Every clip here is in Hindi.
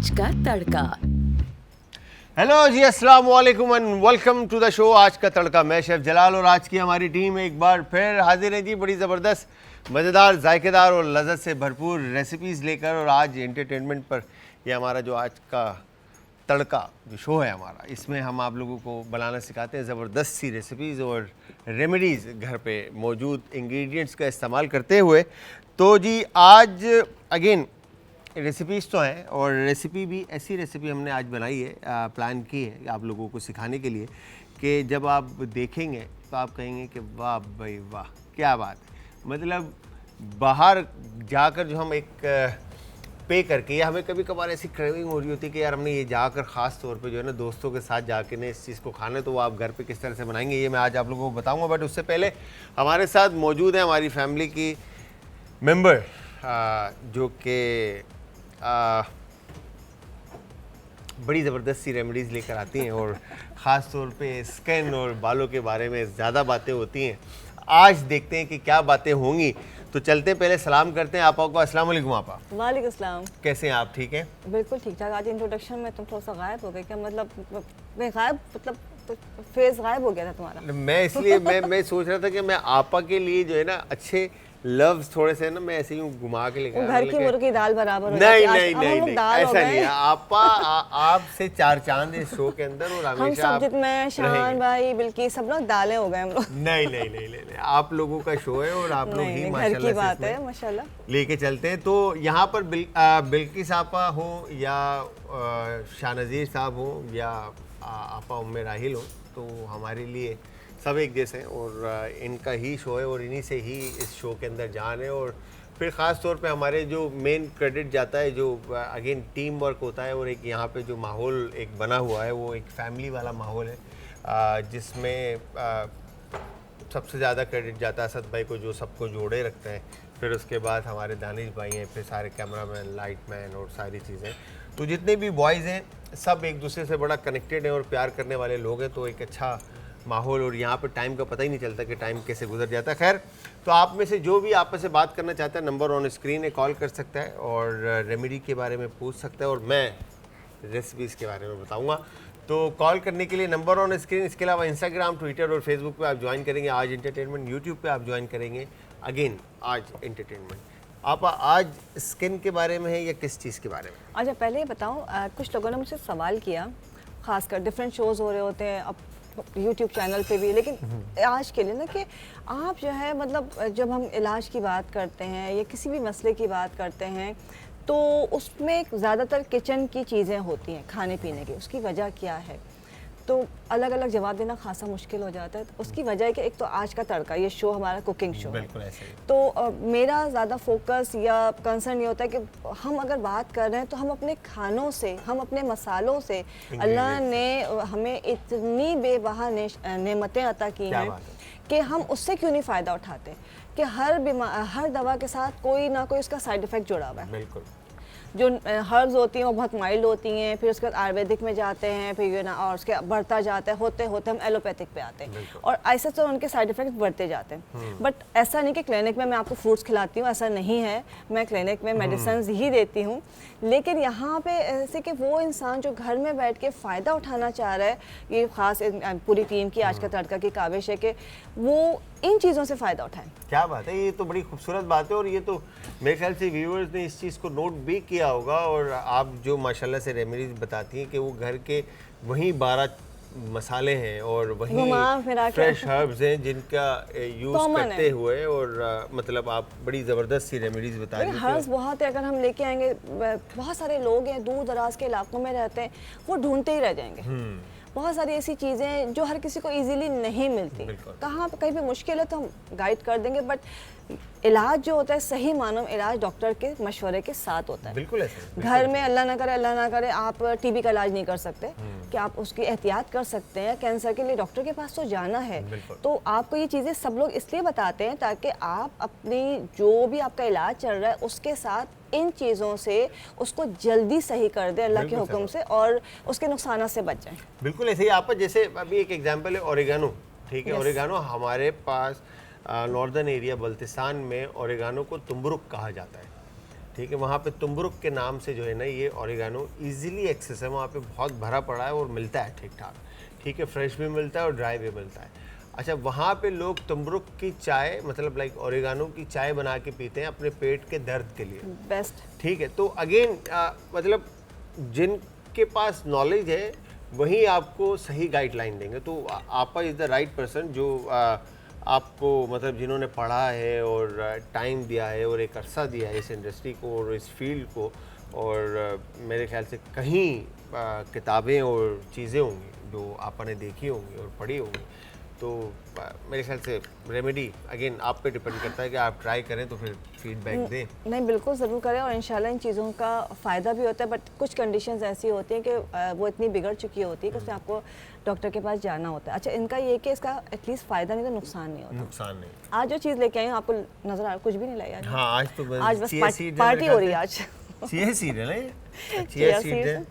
आज का तड़का। हेलो जी, अस्सलाम वालेकुम and welcome to the show आज का तड़का। मैं शेफ जलाल और आज की हमारी टीम एक बार फिर हाजिर है जी, बड़ी ज़बरदस्त मज़ेदार जायकेदार और लज़्ज़त से भरपूर रेसिपीज़ लेकर। और आज एंटरटेनमेंट पर ये हमारा जो आज का तड़का जो शो है हमारा, इसमें हम आप लोगों को बनाना सिखाते हैं ज़बरदस्त सी रेसिपीज़ और रेमेडीज़ घर पे मौजूद इंग्रेडिएंट्स का इस्तेमाल करते हुए। तो जी आज अगेन रेसिपीज़ तो हैं और रेसिपी भी ऐसी रेसिपी हमने आज बनाई है, प्लान की है आप लोगों को सिखाने के लिए कि जब आप देखेंगे तो आप कहेंगे कि वाह भाई वाह, क्या बात है। मतलब बाहर जाकर जो हम एक पे करके, या हमें कभी कभार ऐसी क्रेविंग हो रही होती है कि यार हमने ये जाकर ख़ास तौर पे जो है ना दोस्तों के साथ जाके ना इस चीज़ को खाना है, तो वो आप घर पे किस तरह से बनाएंगे ये मैं आज आप लोगों को बताऊँगा। बट उससे पहले हमारे साथ मौजूद है हमारी फैमिली की मेम्बर जो कि बड़ी ज़बरदस्त सी रेमेडीज़ लेकर आती हैं और ख़ास तौर पे स्किन और बालों के बारे में ज़्यादा बातें होती हैं। आज देखते हैं कि क्या बातें होंगी। तो चलते हैं, पहले सलाम करते हैं आपा को। अस्सलाम वालेकुम आपा। वालेकुम अस्सलाम। कैसे हैं आप, ठीक हैं? बिल्कुल ठीक ठाक। आज इंट्रोडक्शन में तुम थोड़ा सा गायब हो गए क्या? मतलब मैं गायब, मतलब फेस गायब हो गया था तुम्हारा। मैं इसलिए मैं सोच रहा था कि मैं आपा के लिए जो है ना अच्छे लव्स थोड़े से ना मैं ऐसे ही घुमा के लेकर घर की मुर्गी दाल बराबर हो नहीं जाती है। नहीं नहीं ऐसा नहीं है आपा। आपसे चार चांद इस शो के अंदर और हम हमेशा सब जितने शान भाई बिल्कि सब लोग दालें हो गए हम लोग। नहीं नहीं नहीं नहीं आप लोगों का शो है और आप लोग ही घर की बात है माशाल्लाह लेके चलते हैं। तो यहाँ पर बिल्किस आपा हो या शाहनज़ीर साहब हो या आपा उम्मे राहिल हो, तो हमारे लिए सब एक जैसे हैं और इनका ही शो है और इन्हीं से ही इस शो के अंदर जान है। और फिर ख़ास तौर पे हमारे जो मेन क्रेडिट जाता है, जो अगेन टीम वर्क होता है और एक यहाँ पे जो माहौल एक बना हुआ है वो एक फैमिली वाला माहौल है, जिसमें सबसे ज़्यादा क्रेडिट जाता है असद भाई को, जो सबको जोड़े रखते हैं। फिर उसके बाद हमारे दानिश भाई हैं, फिर सारे कैमरामैन, लाइट मैन और सारी चीज़ें। तो जितने भी बॉयज़ हैं सब एक दूसरे से बड़ा कनेक्टेड हैं और प्यार करने वाले लोग हैं। तो एक अच्छा माहौल, और यहाँ पर टाइम का पता ही नहीं चलता कि टाइम कैसे गुजर जाता है। खैर, तो आप में से जो भी आपस से बात करना चाहता है, नंबर ऑन स्क्रीन है, कॉल कर सकता है और रेमेडी के बारे में पूछ सकता है और मैं रेसिपीज़ के बारे में बताऊँगा। तो कॉल करने के लिए नंबर ऑन स्क्रीन। इसके अलावा इंस्टाग्राम, ट्विटर और फेसबुक पे आप ज्वाइन करेंगे आज एंटरटेनमेंट, यूट्यूब पे आप ज्वाइन करेंगे अगेन आज एंटरटेनमेंट। आप आज स्किन के बारे में है या किस चीज़ के बारे में? अच्छा पहले ये बताऊँ, कुछ लोगों ने मुझसे सवाल किया, खासकर डिफरेंट शोज़ हो रहे होते हैं अब यूट्यूब चैनल पे भी, लेकिन आज के लिए ना कि आप जो है मतलब जब हम इलाज की बात करते हैं या किसी भी मसले की बात करते हैं तो उसमें ज़्यादातर किचन की चीज़ें होती हैं, खाने पीने की। उसकी वजह क्या है तो अलग अलग जवाब देना खासा मुश्किल हो जाता है। तो उसकी वजह है कि एक तो आज का तड़का, ये शो हमारा कुकिंग शो है, तो मेरा ज़्यादा फोकस या कंसर्न ये होता है कि हम अगर बात कर रहे हैं तो हम अपने खानों से, हम अपने मसालों से, अल्लाह ने हमें इतनी बेबहा नेमतें अता की हैं कि हम उससे क्यों नहीं फ़ायदा उठाते। कि हर दवा के साथ कोई ना कोई उसका साइड इफ़ेक्ट जुड़ा हुआ है। बिल्कुल। जो हर्ब्स होती हैं वो बहुत माइल्ड होती हैं, फिर उसके बाद आयुर्वेदिक में जाते हैं, फिर ये ना और उसके बढ़ता जाता है, होते होते हम एलोपैथिक पे आते हैं और ऐसे तो उनके साइड इफेक्ट बढ़ते जाते हैं। बट ऐसा नहीं कि क्लिनिक में मैं आपको फ्रूट्स खिलाती हूँ, ऐसा नहीं है। मैं क्लिनिक में मेडिसिन ही देती हूँ, लेकिन यहाँ पे ऐसे कि वो इंसान जो घर में बैठ के फ़ायदा उठाना चाह रहा है, ये ख़ास पूरी टीम की आज का तड़का की काविश है कि वो इन चीज़ों से फ़ायदा उठाएं। क्या बात है, ये तो बड़ी खूबसूरत बात है और ये तो मेरे ख्याल से व्यूअर्स ने इस चीज़ को नोट भी किया होगा। और आप जो माशाल्लाह से रेमेडीज बताती हैं कि वो घर के वहीं 12 मसाले हैं और वहीं फ्रेश हर्ब्स हैं जिनका यूज़ करते हुए, और मतलब आप बड़ी ज़बरदस्त सी रेमेडीज बता रही हैं। हर्ब्स बहुत है, अगर हम लेके आएंगे, बहुत सारे लोग हैं दूर दराज के इलाकों में रहते हैं, वो ढूंढते ही रह जाएंगे। बहुत सारी ऐसी चीज़ें जो हर किसी को इजीली नहीं मिलती, कहाँ पे कहीं पे मुश्किल है तो हम गाइड कर देंगे। बट इलाज जो होता है, सही मानो इलाज डॉक्टर के मशवरे के साथ होता है। बिल्कुल ऐसे घर में अल्लाह ना करे आप टीबी का इलाज नहीं कर सकते कि आप उसकी एहतियात कर सकते हैं। कैंसर के लिए डॉक्टर के पास तो जाना है। तो आपको ये चीज़ें सब लोग इसलिए बताते हैं ताकि आप अपनी जो भी आपका इलाज चल रहा है उसके साथ इन चीज़ों से उसको जल्दी सही कर दे अल्लाह के हुक्म से और उसके नुकसान से बच जाए। बिल्कुल ऐसे ही। आप जैसे अभी एक एग्जांपल है ओरिगानो, ठीक है। ओरिगानो हमारे पास नॉर्दर्न एरिया बल्तिस्तान में ओरिगानो को तुम्बरुक कहा जाता है। ठीक है, वहाँ पे तुम्बरुक के नाम से जो है ना ये ओरिगानो इजीली एक्सेस है, वहाँ पे बहुत भरा पड़ा है और मिलता है ठीक ठाक, ठीक है, फ्रेश भी मिलता है और ड्राई भी मिलता है। अच्छा, वहाँ पे लोग तुम्बरुक की चाय मतलब लाइक ओरिगानो की चाय बना के पीते हैं अपने पेट के दर्द के लिए, बेस्ट। ठीक है। तो अगेन मतलब जिनके पास नॉलेज है वही आपको सही गाइडलाइन देंगे। तो आपा इज़ द राइट पर्सन जो आपको मतलब जिन्होंने पढ़ा है और टाइम दिया है और एक अरसा दिया है इस इंडस्ट्री को और इस फील्ड को, और मेरे ख्याल से कहीं किताबें और चीज़ें होंगी जो आपने देखी होंगी और पढ़ी होंगी। तो मेरे ख्याल से रेमेडी अगेन आप पे डिपेंड करता है कि आप ट्राई करें तो फिर फीडबैक दें। नहीं, बिल्कुल ज़रूर करें और इंशाल्लाह इन चीज़ों का फ़ायदा भी होता है, बट कुछ कंडीशंस ऐसी होती हैं कि वो इतनी बिगड़ चुकी होती है कि उसमें आपको डॉक्टर के पास जाना होता है। अच्छा, इनका ये कि इसका एटलीस्ट फ़ायदा नहीं तो नुकसान नहीं होता। नुकसान नहीं। आज जो चीज़ लेके आई हूँ आपको नज़र आ कुछ भी नहीं लाई आज। हाँ, आज तो आज बस पार्टी हो रही है आज। चिया सीड है ना, चिया सीड है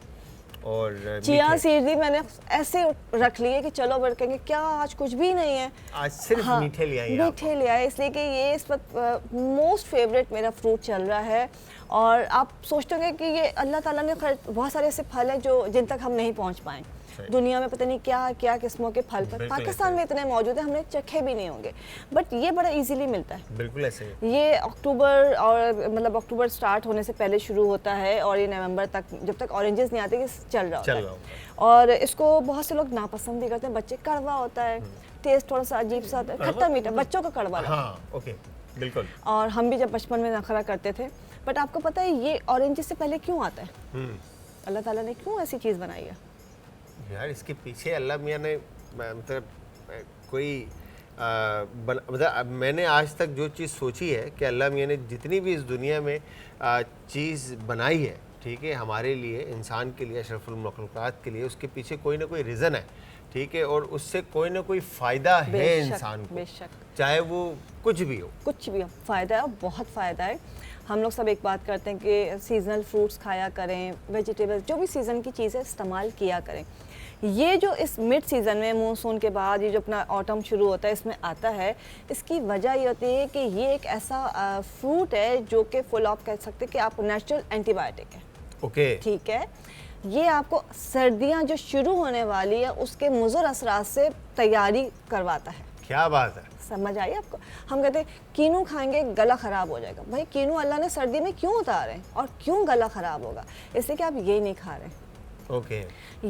और चिया सीड भी मैंने ऐसे रख लिए कि चलो बढ़ कहेंगे क्या आज कुछ भी नहीं है, आज सिर्फ मीठे ले आए। मीठे ले आए इसलिए कि ये इस वक्त मोस्ट फेवरेट मेरा फ्रूट चल रहा है। और आप सोचते होंगे कि ये अल्लाह ताला ने बहुत सारे ऐसे फल हैं जो जिन तक हम नहीं पहुंच पाए दुनिया में, पता नहीं क्या क्या किस्मों के फल पर पाकिस्तान में इतने मौजूद है, हमने चखे भी नहीं होंगे, बट ये बड़ा इजीली मिलता है। बिल्कुल ऐसे ये अक्टूबर और मतलब अक्टूबर स्टार्ट होने से पहले शुरू होता है और ये नवंबर तक, जब तक ऑरेंजेस नहीं आते, चल रहा होता है। और इसको बहुत से लोग नापसंद भी करते हैं, बच्चे, कड़वा होता है, टेस्ट थोड़ा सा अजीब सा होता है, खट्टा मीठा, बच्चों का कड़वा। हाँ, ओके, बिल्कुल। और हम भी जब बचपन में नखरा करते थे, बट आपको पता है ये ऑरेंजेस से पहले क्यों आता है? अल्लाह ताला ने क्यों ऐसी चीज़ बनाई है? यार इसके पीछे अल्लाह मियाँ ने मतलब कोई मतलब मैंने आज तक जो चीज़ सोची है कि अल्लाह मियाँ ने जितनी भी इस दुनिया में चीज़ बनाई है, ठीक है, हमारे लिए, इंसान के लिए, अशरफुल मखलूक़ात के लिए, उसके पीछे कोई ना कोई रीज़न है, ठीक है, और उससे कोई ना कोई फ़ायदा है इंसान को, चाहे वो कुछ भी हो। कुछ भी हो, फ़ायदा है और बहुत फ़ायदा है। हम लोग सब एक बात करते हैं कि सीजनल फ्रूट्स खाया करें, वेजिटेबल्स, जो भी सीज़न की चीज़ें इस्तेमाल किया करें। ये जो इस मिड सीज़न में मानसून के बाद ये जो अपना ऑटम शुरू होता है इसमें आता है, इसकी वजह ये होती है कि ये एक ऐसा फ्रूट है जो कि फुल ऑफ कह सकते हैं कि आप नेचुरल एंटीबायोटिक है। ओके, ठीक है, ये आपको सर्दियाँ जो शुरू होने वाली है उसके मुज़र असरात से तैयारी करवाता है। क्या बात है, समझ आई आपको? हम कहते हैं कीनू खाएंगे गला ख़राब हो जाएगा, भाई कीनू अल्लाह ने सर्दी में क्यों उतारे और क्यों गला ख़राब होगा? इसलिए कि आप ये नहीं खा रहे। ओके,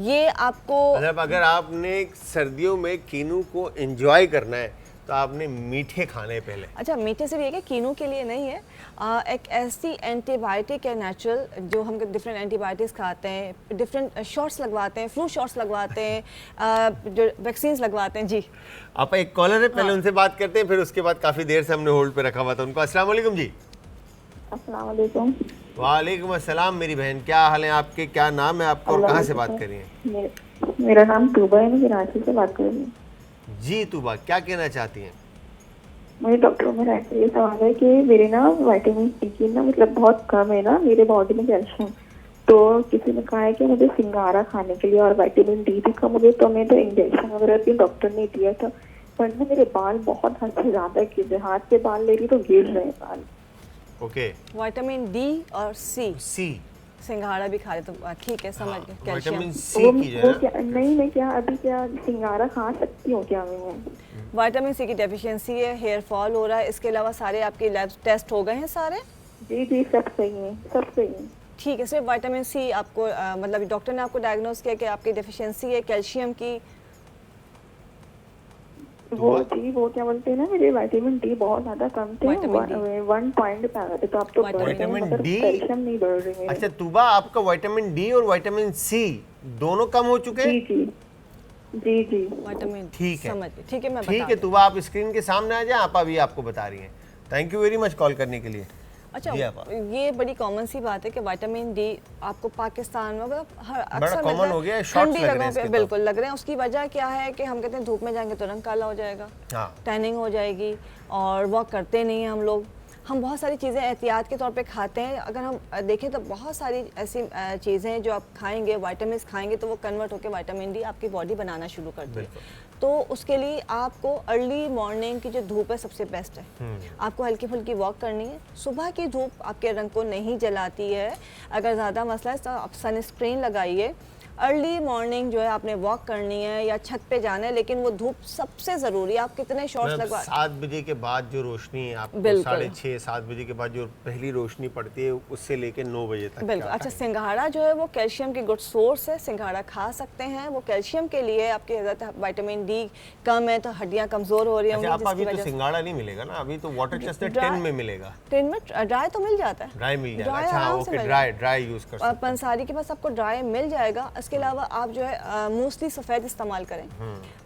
ये आपको मतलब अगर आपने सर्दियों में कीनू को एंजॉय करना है तो आपने मीठे खाने पहले। अच्छा, मीठे सिर्फ ये कि कीनू के लिए नहीं है, एक ऐसी एंटीबायोटिक है नेचुरल, जो हम डिफरेंट एंटीबायोटिक्स खाते हैं, डिफरेंट शॉट्स लगवाते हैं, फ्लू शॉट्स लगवाते हैं, जो वैक्सीन लगवाते हैं। जी, आप एक कॉलर है, पहले उनसे बात करते हैं, फिर उसके बाद काफ़ी देर से हमने होल्ड पे रखा हुआ था उनको। अस्सलाम वालेकुम जी। अस्सलाम वालेकुम। वालेकुम अस्सलाम मेरी बहन, क्या हाल है आपके, क्या नाम है आपका और कहाँ से बात कर रही हैं? मेरा नाम तूबा है, मैं कराची से बात कर रही हूँ। जी तूबा, क्या कहना चाहती हैं? मुझे डॉक्टर मेरा ये सवाल है कि मेरे ना विटामिन सी की ना मतलब बहुत कम है ना मेरे बॉडी में कैल्शियम, तो किसी ने कहा है कि मुझे सिंगारा खाने के लिए, और विटामिन डी भी कम हो गई, तो मैं तो इंजेक्शन वगैरह भी डॉक्टर ने दिया था, पर ना मेरे बाल बहुत हद से ज्यादा गिर रहे, हाथ से बाल ले रही तो गिर रहे बाल। ओके, विटामिन डी और सी सिंघाड़ा भी खा रहे तो ठीक है, समझ गए। कैल्शियम विटामिन सी की जगह नहीं, मैं क्या अभी क्या सिंगारा खा सकती हूँ क्या मैं? विटामिन सी की डेफिशिएंसी है, हेयर फॉल हो रहा है, इसके अलावा सारे आपके लैब टेस्ट हो गए हैं सारे? जी जी, सब सही है, सब सही है। ठीक है, सिर्फ विटामिन सी आपको मतलब डॉक्टर ने आपको डायग्नोज किया कि आपकी डेफिशिएंसी है कैल्शियम की। वो क्या बोलते हैं ना, मेरे विटामिन डी बहुत ज्यादा कम थे, 1 पॉइंट पे आ गए थे, तो अब तो विटामिन डी कैल्शियम नहीं बढ़ रही है। अच्छा तूबा, आपका विटामिन डी और विटामिन सी दोनों कम हो चुके हैं? जी विटामिन, ठीक है, समझ, ठीक है, मैं ठीक है तूबा, आप स्क्रीन के सामने आ जाए, आप अभी आपको बता रही हैं। Thank you very much call करने के लिए। अच्छा, ये बड़ी कॉमन सी बात है कि विटामिन डी आपको पाकिस्तान में अक्सर कॉमन हो गया है, ठंडी जगहों पे बिल्कुल लग रहे हैं। उसकी वजह क्या है कि हम कहते हैं धूप में जाएंगे तो रंग काला हो जाएगा, टैनिंग हो जाएगी, और वॉक करते नहीं हैं हम लोग। हम बहुत सारी चीज़ें एहतियात के तौर पे खाते हैं। अगर हम देखें तो बहुत सारी ऐसी चीज़ें हैं जो आप खाएंगे, विटामिन खाएंगे तो वो कन्वर्ट होकर विटामिन डी आपकी बॉडी बनाना शुरू करती है। तो उसके लिए आपको अर्ली मॉर्निंग की जो धूप है सबसे बेस्ट है। आपको हल्की फुल्की वॉक करनी है। सुबह की धूप आपके रंग को नहीं जलाती है। अगर ज़्यादा मसला है तो आप सनस्क्रीन लगाइए। अर्ली मॉर्निंग जो है आपने वॉक करनी है या छत पे जाना है, लेकिन वो धूप सबसे ज़रूरी है। आप कितने शॉट्स लगवा 7 बजे के बाद जो रोशनी है आपको 6:30-7 बजे के बाद जो पहली रोशनी पड़ती है उससे लेके 9 बजे तक। बिल्कुल। अच्छा, सिंघाड़ा जो है वो कैल्शियम की गुड सोर्स है। सिंघाड़ा खा सकते हैं, वो कैल्शियम के लिए है। आपकी विटामिन डी कम है तो हड्डियाँ कमज़ोर हो रही हैं। अभी तो सिंघाड़ा नहीं मिलेगा ना, अभी तो वाटर चेस्टनट टिन में मिलेगा। टिन में ड्राई तो मिल जाता है, ड्राई मिल जाएगा। अच्छा, ओके, ड्राई यूज़ कर सकते हैं। पंसारी के पास आपको ड्राई मिल जाएगा। इसके अलावा आप जो है मूसली सफ़ेद इस्तेमाल करें।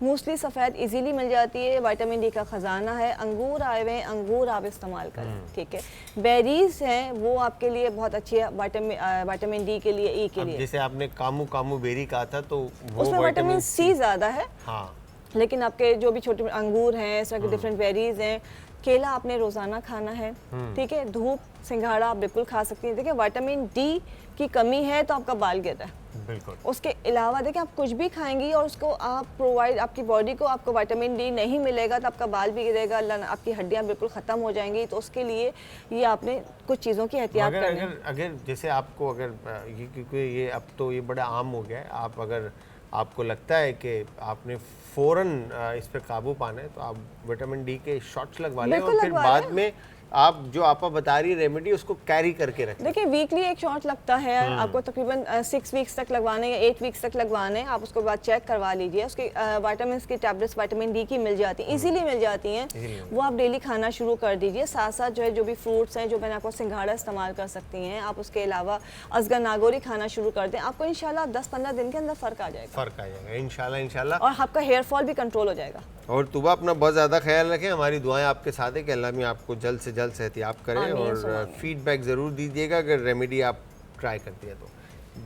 मूसली सफ़ेद इजीली मिल जाती है, विटामिन डी का ख़जाना है। अंगूर आए हुए हैं, अंगूर आप इस्तेमाल करें, ठीक है। बेरीज हैं वो आपके लिए बहुत अच्छी है, विटामिन डी के लिए, ई के लिए। जैसे आपने कामू कामू बेरी कहा था तो उसमें विटामिन सी ज़्यादा है। हाँ, लेकिन आपके जो भी छोटे अंगूर हैं, इस तरह के डिफरेंट बेरीज हैं। केला आपने रोज़ाना खाना है, ठीक है। धूप, सिंघाड़ा आप बिल्कुल खा सकती हैं। देखिए, विटामिन डी की कमी है तो आपका बाल गिर रहा है। बिल्कुल। उसके अलावा देखिए, आप कुछ भी खाएंगी और उसको आप प्रोवाइड, आपकी बॉडी को आपको विटामिन डी नहीं मिलेगा तो आपका बाल भी गिरेगा, आपकी हड्डियां बिल्कुल ख़त्म हो जाएंगी। तो उसके लिए ये आपने कुछ चीज़ों की एहतियात करनी है। अगर जैसे आपको क्योंकि ये अब तो ये बड़ा आम हो गया है, अगर आपको लगता है कि आपने फ़ौरन इस पे काबू पाना है तो आप विटामिन डी के शॉट्स लगवा लें और फिर बाद में आप जो आपा बता रही रेमेडी उसको कैरी करके रखें। देखिए, वीकली एक शॉट लगता है आपको, तकरीबन 6 वीक्स तक लगवाने या 8 वीक्स तक लगवाने। आप उसको बाद चेक करवा लीजिए। उसकी विटामिन की टैबलेट्स विटामिन डी की मिल जाती हैं, इजीली मिल जाती हैं। वो आप डेली खाना शुरू कर दीजिए। साथ साथ जो है जो भी फ्रूट्स हैं, जो मैंने आपको सिंघाड़ा इस्तेमाल कर सकती हैं आप। उसके अलावा अजगर नागोरी खाना शुरू कर दें, आपको इंशाल्लाह 10-15 दिन के अंदर फ़र्क आ जाएगा। इंशाल्लाह। और आपका हेयर फॉल भी कंट्रोल हो जाएगा। और तुबा अपना बहुत ज़्यादा ख्याल रखें। हमारी दुआएं आपके साथ है कि अल्लाह में आपको जल्द से जल्द सेहतियाब करें। और फीडबैक ज़रूर दीजिएगा अगर रेमेडी आप ट्राई करती है तो।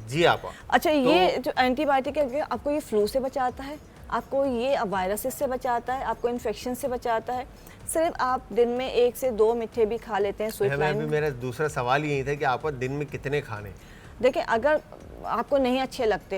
जी आपा। अच्छा, ये जो एंटीबायोटिक है आपको ये फ्लू से बचाता है, आपको ये वायरसेस से बचाता है, आपको इन्फेक्शन से बचाता है। सिर्फ आप दिन में 1 से 2 मिठे भी खा लेते हैं। स्वीट लाइन, मेरा दूसरा सवाल यही था कि आप दिन में कितने खाने? देखिए, अगर आपको नहीं अच्छे लगते,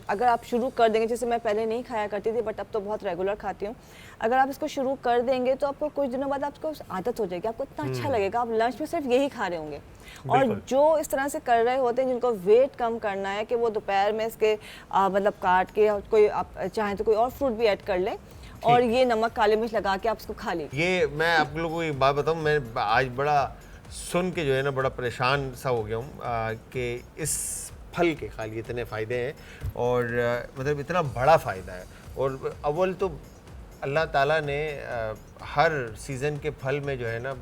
अगर आप शुरू कर देंगे, जैसे मैं पहले नहीं खाया करती थी बट अब तो बहुत रेगुलर खाती हूँ। अगर आप इसको शुरू कर देंगे तो आपको कुछ दिनों बाद आपको आदत हो जाएगी, आपको इतना अच्छा लगेगा, आप लंच में सिर्फ यही खा रहे होंगे। और जो इस तरह से कर रहे होते हैं, जिनको वेट कम करना है, कि वो दोपहर में इसके मतलब काट के कोई आप चाहें तो कोई और फ्रूट भी ऐड कर लें और ये नमक काली मिर्च लगा के आप इसको खा लीजिए। ये मैं आप लोगों को एक बात बताऊँ, मैं आज बड़ा सुन के जो है ना बड़ा परेशान सा हो गया हूँ कि इस फल के खाली इतने फ़ायदे हैं और मतलब इतना बड़ा फ़ायदा है। और अव्वल तो अल्लाह ताला ने हर सीज़न के फल में जो है ना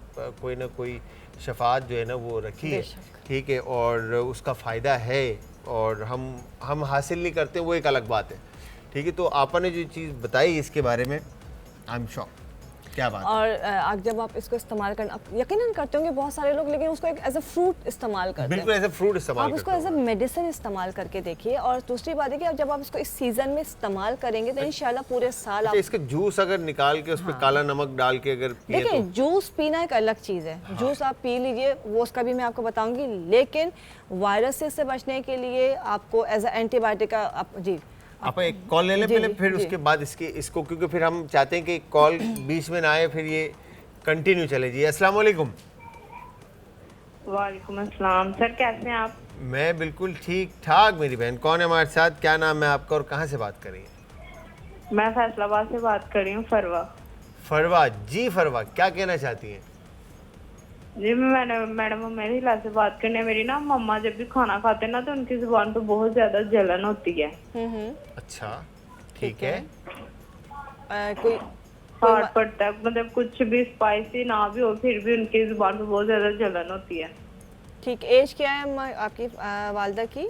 कोई शफात जो है ना वो रखी है, ठीक है। और उसका फ़ायदा है और हम हासिल नहीं करते, वो एक अलग बात है, ठीक है। तो आपने ने जो चीज़ बताई इसके बारे में आई एम शॉक, क्या बात। और जब आप इसको इस्तेमाल करना, आप यकीनन करते होंगे बहुत सारे लोग, लेकिन उसको एक एज अ फ्रूट इस्तेमाल करते हैं। बिल्कुल एज अ फ्रूट इस्तेमाल आप उसको एज अ मेडिसिन इस्तेमाल करके देखिए। और दूसरी बात है कि जब आप इसको इस सीजन में इस्तेमाल करेंगे तो इंशाल्लाह पूरे साल आप इसका जूस अगर निकाल के उस पर काला नमक डाल के अगर पिए देखिए, जूस पीना एक अलग चीज़ है। जूस आप पी लीजिए, वो उसका भी मैं आपको बताऊंगी। लेकिन वायरस से बचने के लिए आपको एज अ एंटीबायोटिक का जी आप एक कॉल ले लें पहले, फिर उसके बाद इसको क्योंकि फिर हम चाहते हैं कि कॉल बीच में ना आए, फिर ये कंटिन्यू चले। जी अस्सलाम वालेकुम। वालेकुम अस्सलाम। सर कैसे हैं आप? मैं बिल्कुल ठीक ठाक। मेरी बहन कौन है हमारे साथ, क्या नाम है आपका और कहाँ से बात कर रही है? मैं फैसलाबाद से बात कर रही हूँ, फरवा। फरवा जी, फरवा क्या कहना चाहती हैं? जी मैडम मेरी हिला से बात करने, मेरी ना मम्मा जब भी खाना खाते हैं ना तो उनकी जुबान पे बहुत ज्यादा जलन होती है। अच्छा, ठीक है। कोई हार्ड पड़ता है, मतलब कुछ भी स्पाइसी ना भी हो फिर भी उनकी जुबान पे बहुत ज्यादा जलन होती है। ठीक, एज क्या है आपकी वालदा की?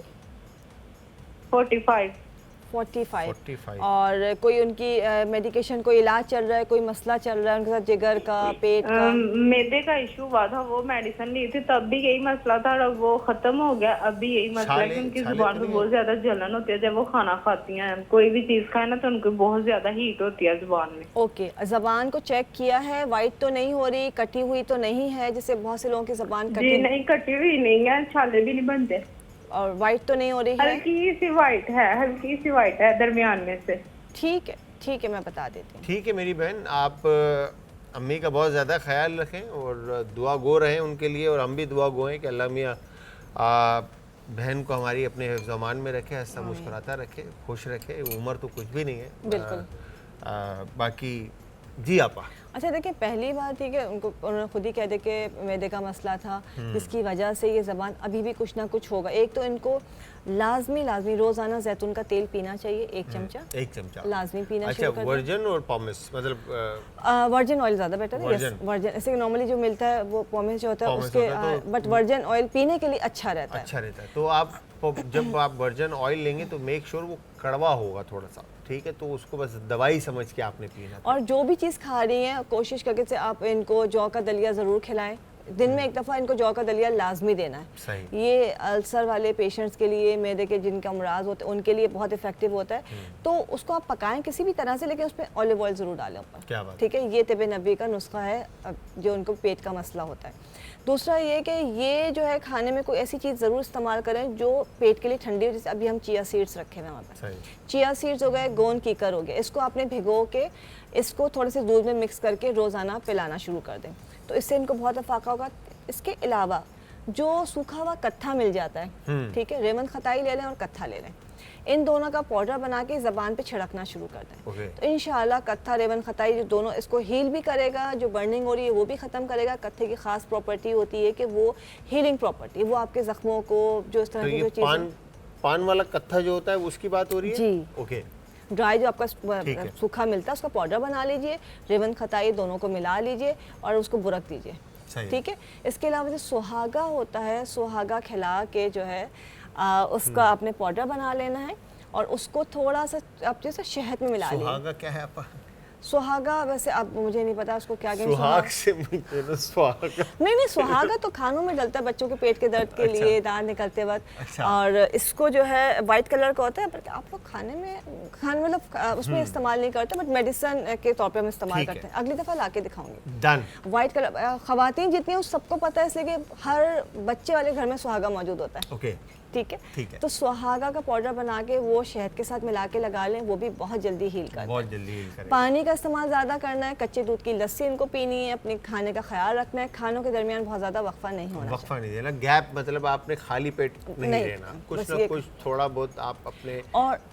45। 45। 45। और कोई उनकी मेडिकेशन, कोई इलाज चल रहा है, कोई मसला चल रहा है उनके साथ, जिगर का, पेट का? मैदे का इशू हुआ था, वो मेडिसिन ली थी तब भी यही मसला था, अब वो खत्म हो गया। अभी यही मसला है कि उनकी जुबान पे बहुत ज्यादा जलन होती है जब वो खाना खाती हैं। कोई भी चीज खाए ना तो उनको बहुत ज्यादा हीट होती है जुबान में। ओके, जबान को चेक किया है? वाइट तो नहीं हो रही, कटी हुई तो नहीं है, जैसे बहुत से लोगों की जबान जी कटी? नहीं, कटी हुई नहीं है, छाले भी नहीं बनते। और वाइट तो नहीं हो रही है? हल्की सी वाइट है, हल्की सी वाइट है दरमियान में से। ठीक है, ठीक है, मैं बता देती हूँ। ठीक है मेरी बहन, आप अम्मी का बहुत ज़्यादा ख्याल रखें और दुआ गो रहें उनके लिए, और हम भी दुआ गो हैं कि अल्लाह मियाँ बहन को हमारी अपने ज़मान में रखे, हंसता मुस्कुराता रखे, खुश रखे। उम्र तो कुछ भी नहीं है। बिल्कुल। बाकी जी आपा। अच्छा देखिए, पहली बात है कि उनको, उन्होंने खुद ही कह दे कि मैदे का मसला था, जिसकी वजह से ये ज़बान अभी भी कुछ ना कुछ होगा। एक तो इनको लाजमी रोज़ाना जैतून का तेल पीना चाहिए, 1 चमचा। 1 चमचा लाजमी पीना अच्छा, शुरू कर दें। वर्जिन और पॉमिस मतलब वर्जिन ऑयल ज़्यादा बेटर है। Yes, virgin. वर्जिन। ऐसे नॉर्मली जो मिलता है वो पॉमिस जो होता है पॉमिस उसके, होता है तो बट वर्जिन ऑयल पीने के लिए अच्छा रहता है। अच्छा रहता है। तो आप जब आप वर्जिन ऑयल लेंगे तो मेक श्योर वो कड़वा होगा थोड़ा सा, ठीक है? तो उसको बस दवाई समझ के आपने पीना। और जो भी चीज़ खा रही हैं कोशिश करके से आप इनको जौ का दलिया ज़रूर खिलाएं। दिन में 1 दफ़ा इनको जौ का दलिया लाजमी देना है। सही। ये अल्सर वाले पेशेंट्स के लिए, मैदे के जिनका अमराज होते हैं उनके लिए बहुत इफेक्टिव होता है। तो उसको आप पकाएं किसी भी तरह से, लेकिन उसमें ऑलिव ऑयल ज़रूर डालें ऊपर। क्या बात। ठीक है, ये तिब नबी का नुस्खा है जो उनको पेट का मसला होता है। दूसरा ये कि ये जो है खाने में कोई ऐसी चीज़ ज़रूर इस्तेमाल करें जो पेट के लिए ठंडी हो। जैसे अभी हम चिया सीड्स रखे हुए हैं वहाँ पर, चिया सीड्स हो गए, गोंद कीकर हो गया, इसको आपने भिगो के इसको थोड़े से दूध में मिक्स करके रोज़ाना पिलाना शुरू कर दें, तो इससे इनको बहुत अफाका होगा। इसके अलावा जो सूखा हुआ कत्था मिल जाता है, ठीक है, रेमन खताई ले लें और कत्था ले लें, इन दोनों का पाउडर बना के ज़बान पे छिड़कना शुरू कर दें। तो इंशाल्लाह कत्था, रेमन खताई जो दोनों इसको हील भी करेगा, जो बर्निंग हो रही है वो भी ख़त्म करेगा। कत्थे की ख़ास प्रॉपर्टी होती है कि वो हीलिंग प्रॉपर्टी, वो आपके ज़ख्मों को, जो इस तरह की जो चीज़ें, पान वाला कत्था जो होता है उसकी बात हो रही है जी। ओके। ड्राई जो आपका सूखा मिलता है उसका पाउडर बना लीजिए, रेमन खताई दोनों को मिला लीजिए और उसको बुरक दीजिए, ठीक है। इसके अलावा जो सुहागा होता है, सुहागा खिला के जो है उसका आपने पाउडर बना लेना है और उसको थोड़ा सा आप जैसे शहद में मिला लीजिए। सुहागा क्या है आपा? सुहागा वैसे अब मुझे नहीं पता उसको क्या कहते हैं। सुहाग से मिलते हैं सुहागा। नहीं, सुहागा तो खानों में डलता है बच्चों के पेट के दर्द के लिए, दांत निकलते वक्त। और इसको जो है वाइट कलर का होता है, बल्कि आप लोग खाने मतलब उसमें इस्तेमाल नहीं करते, बट मेडिसिन के तौर पे हम इस्तेमाल करते हैं। अगली दफ़ा ला के दिखाऊंगी। डन। वाइट कलर ख़वातीन जितनी हैं सबको पता है, इसलिए कि हर बच्चे वाले घर में सुहागा मौजूद होता है। ओके, ठीक है, ठीक है। तो सुहागा का पाउडर बना के वो शहद के साथ मिला के लगा लें, वो भी बहुत जल्दी हील करता है। बहुत जल्दी हील करेगा। पानी का इस्तेमाल ज़्यादा करना है, कच्चे दूध की लस्सी इनको पीनी है, अपने खाने का ख्याल रखना है, खानों के दरमियान बहुत ज़्यादा वक्फा नहीं होना, वक्फा नहीं देना, गैप, मतलब आपने खाली पेट नहीं रहना, कुछ ना कुछ थोड़ा बहुत आप अपने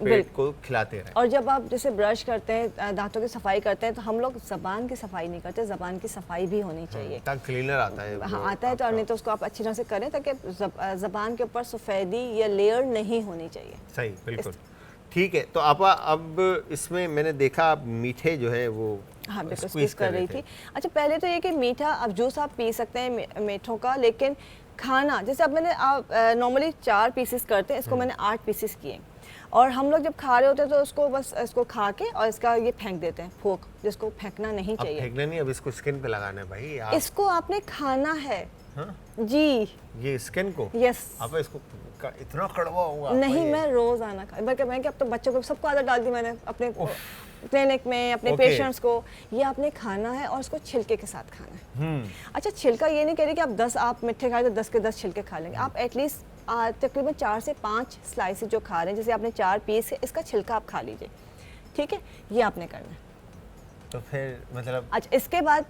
पेट को खिलाते रहें। और जब आप जैसे ब्रश करते हैं, दांतों की सफाई करते हैं, तो हम लोग ज़बान की सफाई नहीं करते, ज़बान की सफाई भी होनी चाहिए। टंग क्लीनर आता है। हाँ, आता है, तो नहीं तो उसको आप अच्छी तरह से करें ताकि ज़बान के ऊपर सफ़ेदी या लेयर नहीं होनी चाहिए। सही, बिल्कुल ठीक है। तो आपा अब इसमें मैंने देखा आप मीठे जो है वो हाँ बिल्कुल स्क्वीज कर रही थी। अच्छा, पहले तो ये कि मीठा अब जूस आप पी सकते हैं मीठों का, लेकिन खाना जैसे अब मैंने आप नॉर्मली 4 पीसेस करते हैं, इसको मैंने 8 पीसेस किए, और हम लोग जब खा रहे होते हैं तो उसको बस इसको खा के और इसका ये फेंक देते हैं, फोक, जिसको फेंकना नहीं चाहिए। फेंकना नहीं, अब इसको स्किन पे लगाना है भाई। इसको आपने खाना है। हाँ? जी, ये स्किन को? यस। अब इसको इतना कड़वा होगा? नहीं, मैं रोज आना खा, बल्कि मैं अब तो बच्चों को सबको आदत डाल दी मैंने, अपने क्लिनिक में अपने पेशेंट्स को। ये आपने खाना है और उसको छिलके के साथ खाना है। अच्छा, छिलका ये नहीं कह रही कि आप 10 आप मिठे खाए तो 10 के 10 छिलके खा लेंगे। आप एटलीस्ट तकरीबन 4 से 5 स्लाइसेस जो खा रहे हैं, जैसे आपने 4 पीस है, इसका छिलका आप खा लीजिए, ठीक है, ये आपने करना है। तो फिर मतलब अच्छा, इसके बाद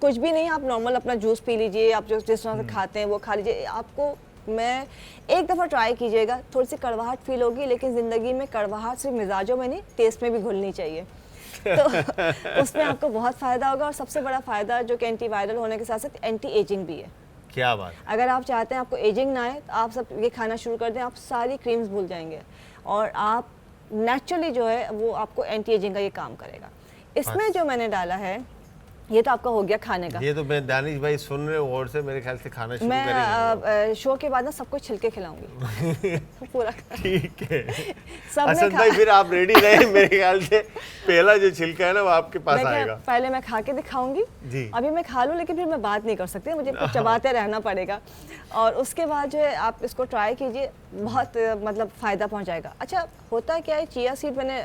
कुछ भी नहीं, आप नॉर्मल अपना जूस पी लीजिए, आप जो जिस तरह से खाते हैं वो खा लीजिए। आपको मैं एक दफ़ा ट्राई कीजिएगा, थोड़ी सी कड़वाहट फील होगी, लेकिन ज़िंदगी में कड़वाहट सिर्फ मिजाजों में नहीं, टेस्ट में भी घुलनी चाहिए। तो उसमें आपको बहुत फ़ायदा होगा, और सबसे बड़ा फ़ायदा जो कि एंटीवायरल होने के साथ साथ एंटी एजिंग भी है। क्या बात। अगर आप चाहते हैं आपको एजिंग ना आए, तो आप सब ये खाना शुरू कर दें, आप सारी क्रीम्स भूल जाएंगे और आप नेचुरली जो है वो आपको एंटी एजिंग का ये काम करेगा। इसमें जो मैंने डाला है ये तो आपका हो गया खाने का। ये तो मैं दानिश भाई सुन रहे हो और से मेरे ख्याल से खाना शुरू करेंगे। मैं शो के बाद ना सबको छिलके खिलाऊंगी पूरा। ठीक है सबने असद भाई, फिर आप रेडी रहे। मेरे ख्याल से पहला जो छिलका है ना वो आपके पास आएगा। पहले मैं खा के दिखाऊंगी जी। अभी मैं खा लूँ, लेकिन फिर मैं बात नहीं कर सकती, मुझे चबाते रहना पड़ेगा। और उसके बाद जो है आप इसको ट्राई कीजिए, बहुत मतलब फ़ायदा पहुँचाएगा। अच्छा होता क्या है, चिया सीड मैंने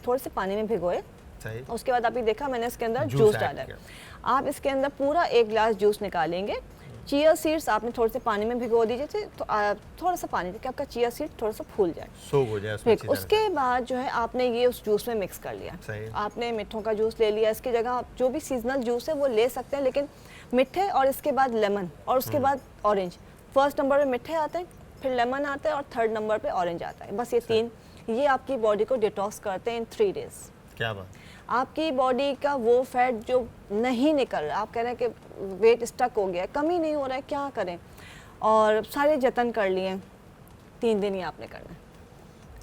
थोड़े से पानी में भिगोए, सही। उसके बाद आपने देखा मैंने इसके अंदर जूस डाला है। आप इसके अंदर पूरा 1 गिलास जूस निकालेंगे। चिया सीड्स आपने थोड़े से पानी में भिगो दीजिए, तो थोड़ा सा पानी कि आपका चिया सीड थोड़ा सा फूल जाए, सोक हो जाए उसमें। उसके बाद जो है आपने ये उस जूस में मिक्स कर लिया। सही। आपने मिठों का जूस ले लिया, इसकी जगह आप जो भी सीजनल जूस है वो ले सकते हैं, लेकिन मिठे और इसके बाद लेमन और उसके बाद ऑरेंज। फर्स्ट नंबर पे मिठे आते हैं, फिर लेमन आता है और थर्ड नंबर पे ऑरेंज आता है। बस ये 3 ये आपकी बॉडी को डिटॉक्स करते हैं इन 3 डेज। क्या बात। आपकी बॉडी का वो फैट जो नहीं निकल रहा, आप कह रहे हैं कि वेट स्टक हो गया है, कम ही नहीं हो रहा है, क्या करें? और सारे जतन कर लिए, 3 दिन ही आपने करना है।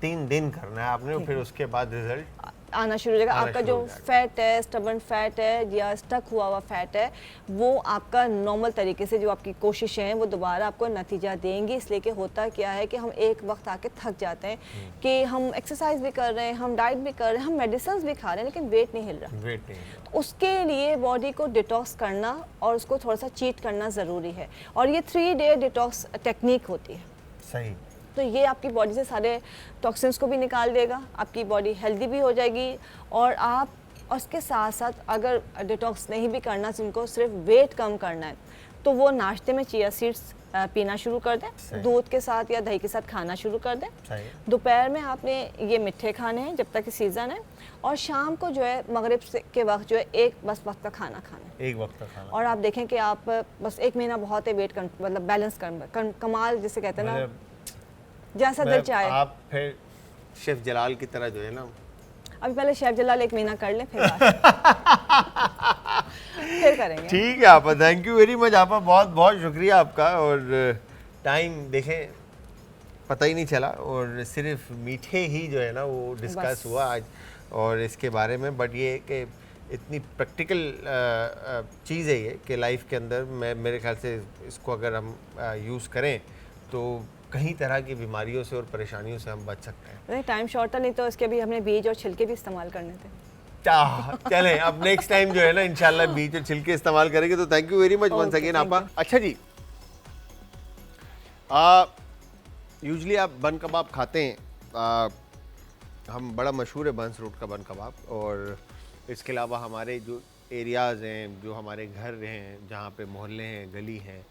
3 दिन करना है आपने, फिर उसके बाद रिजल्ट आना शुरू हो जाएगा। आपका जो फैट है, स्टबर्न फैट है या स्टक हुआ हुआ फैट है, वो आपका नॉर्मल तरीके से जो आपकी कोशिशें हैं वो दोबारा आपको नतीजा देंगी। इसलिए कि होता क्या है कि हम एक वक्त आके थक जाते हैं कि हम एक्सरसाइज भी कर रहे हैं, हम डाइट भी कर रहे हैं, हम मेडिसिन भी खा रहे हैं, लेकिन वेट नहीं हिल रहा। वेट नहीं। तो उसके लिए बॉडी को डिटॉक्स करना और उसको थोड़ा सा चीट करना ज़रूरी है, और ये 3 डे डिटॉक्स टेक्निक होती है। सही। तो ये आपकी बॉडी से सारे टॉक्सिन्स को भी निकाल देगा, आपकी बॉडी हेल्दी भी हो जाएगी। और आप उसके साथ साथ अगर डिटॉक्स नहीं भी करना, जिनको सिर्फ वेट कम करना है, तो वो नाश्ते में चिया सीड्स पीना शुरू कर दें, दूध के साथ या दही के साथ खाना शुरू कर दें। दोपहर में आपने ये मिठे खाने हैं जब तक कि सीज़न है, और शाम को जो है मगरिब के वक्त जो है एक बस वक्त का खाना खाना है, 1 वक्त का खाना। और आप देखें कि आप बस 1 महीना बहुत है वेट मतलब बैलेंस कमाल जिसे कहते हैं ना, जैसा दिल चाहे। आप फिर शेफ जलाल की तरह जो है ना, अभी पहले शेफ जलाल 1 महीना कर ले फिर फिर करेंगे। ठीक है आपा, थैंक यू वेरी मच आपा, बहुत बहुत शुक्रिया आपका। और टाइम देखें पता ही नहीं चला, और सिर्फ मीठे ही जो है ना वो डिस्कस हुआ आज और इसके बारे में। बट ये कि इतनी प्रैक्टिकल चीज़ है ये कि लाइफ के अंदर मेरे ख्याल से इसको अगर हम यूज़ करें तो कई तरह की बीमारियों से और परेशानियों से हम बच सकते हैं। नहीं टाइम शॉर्ट था, नहीं तो इसके भी हमने बीज और छिलके भी इस्तेमाल करने थे। चलें अब नेक्स्ट टाइम जो है ना इंशाल्लाह बीज और छिलके इस्तेमाल करेंगे। तो thank you very much once again आपा। अच्छा जी, यूजली आप बन कबाब खाते हैं, हम बड़ा मशहूर है बंस रोड का बन कबाब, और इसके अलावा हमारे जो एरियाज़ हैं, जो हमारे घर हैं, जहाँ पे मोहल्ले हैं, गली हैं,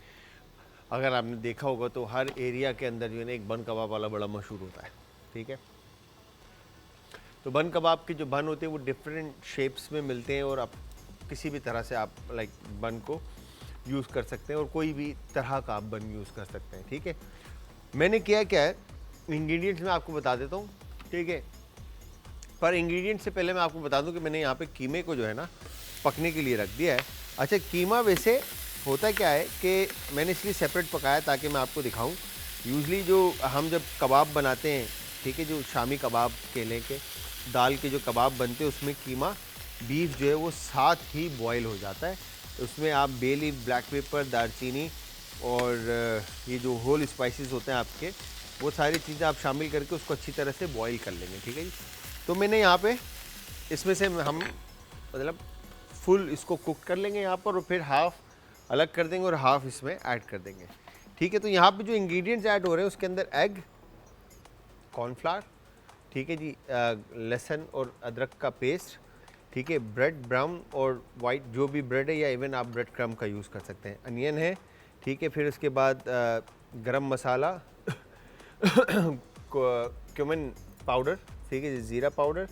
अगर आपने देखा होगा तो हर एरिया के अंदर जो है ना एक बन कबाब वाला बड़ा मशहूर होता है। ठीक है, तो बन कबाब के जो बन होते हैं वो डिफरेंट शेप्स में मिलते हैं, और आप किसी भी तरह से आप लाइक बन को यूज़ कर सकते हैं, और कोई भी तरह का आप बन यूज़ कर सकते हैं। ठीक है, मैंने किया क्या है, इंग्रेडिएंट्स मैं आपको बता देता हूँ। ठीक है, पर इंग्रेडिएंट से पहले मैं आपको बता दूं कि मैंने यहाँ पे कीमे को जो है ना पकने के लिए रख दिया है। अच्छा, कीमा वैसे होता क्या है कि मैंने इसलिए सेपरेट पकाया ताकि मैं आपको दिखाऊं। यूजली जो हम जब कबाब बनाते हैं, ठीक है, जो शामी कबाब केले के दाल के जो कबाब बनते हैं उसमें कीमा बीफ जो है वो साथ ही बॉयल हो जाता है। उसमें आप बे लीफ, ब्लैक पेपर, दालचीनी और ये जो होल स्पाइसेस होते हैं आपके, वो सारी चीज़ें आप शामिल करके उसको अच्छी तरह से बॉईल कर लेंगे। ठीक है जी, तो मैंने यहाँ पे इसमें से हम मतलब फुल इसको कुक कर लेंगे यहाँ पर, और फिर हाफ़ अलग कर देंगे और हाफ़ इसमें ऐड कर देंगे। ठीक है, तो यहाँ पे जो इंग्रेडिएंट्स ऐड हो रहे हैं उसके अंदर एग, कॉर्नफ्लावर, ठीक है जी, लहसुन और अदरक का पेस्ट, ठीक है, ब्रेड ब्राउन और वाइट जो भी ब्रेड है, या इवन आप ब्रेड क्रम्ब का यूज़ कर सकते हैं, अनियन है, ठीक है, फिर उसके बाद गरम मसाला, क्यूमिन पाउडर, ठीक है, ज़ीरा पाउडर,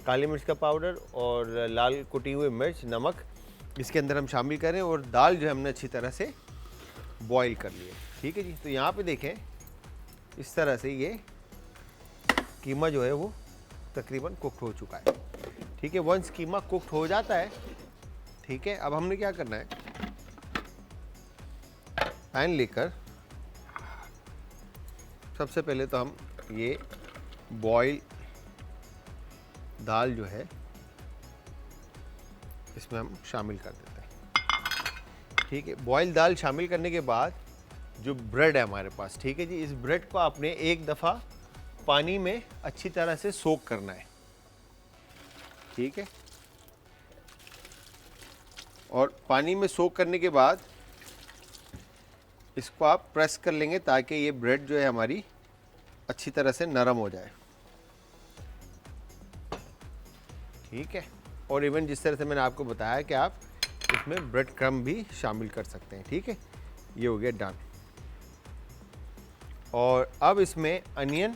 काली मिर्च का पाउडर और लाल कुटी हुई मिर्च, नमक इसके अंदर हम शामिल करें, और दाल जो है हमने अच्छी तरह से बॉईल कर ली है। ठीक है जी, तो यहाँ पे देखें इस तरह से ये कीमा जो है वो तकरीबन कुक्ड हो चुका है। ठीक है, वंस कीमा कुक्ड हो जाता है, ठीक है, अब हमने क्या करना है, पैन लेकर सबसे पहले तो हम ये बॉईल दाल जो है इसमें हम शामिल कर देते हैं। ठीक है। बॉयल दाल शामिल करने के बाद जो ब्रेड है हमारे पास, ठीक है जी, इस ब्रेड को आपने एक दफ़ा पानी में अच्छी तरह से सोक करना है, ठीक है। और पानी में सोक करने के बाद इसको आप प्रेस कर लेंगे ताकि ये ब्रेड जो है हमारी अच्छी तरह से नरम हो जाए, ठीक है। और इवन जिस तरह से मैंने आपको बताया कि आप इसमें ब्रेड क्रम्ब भी शामिल कर सकते हैं, ठीक है। ये हो गया डन। और अब इसमें अनियन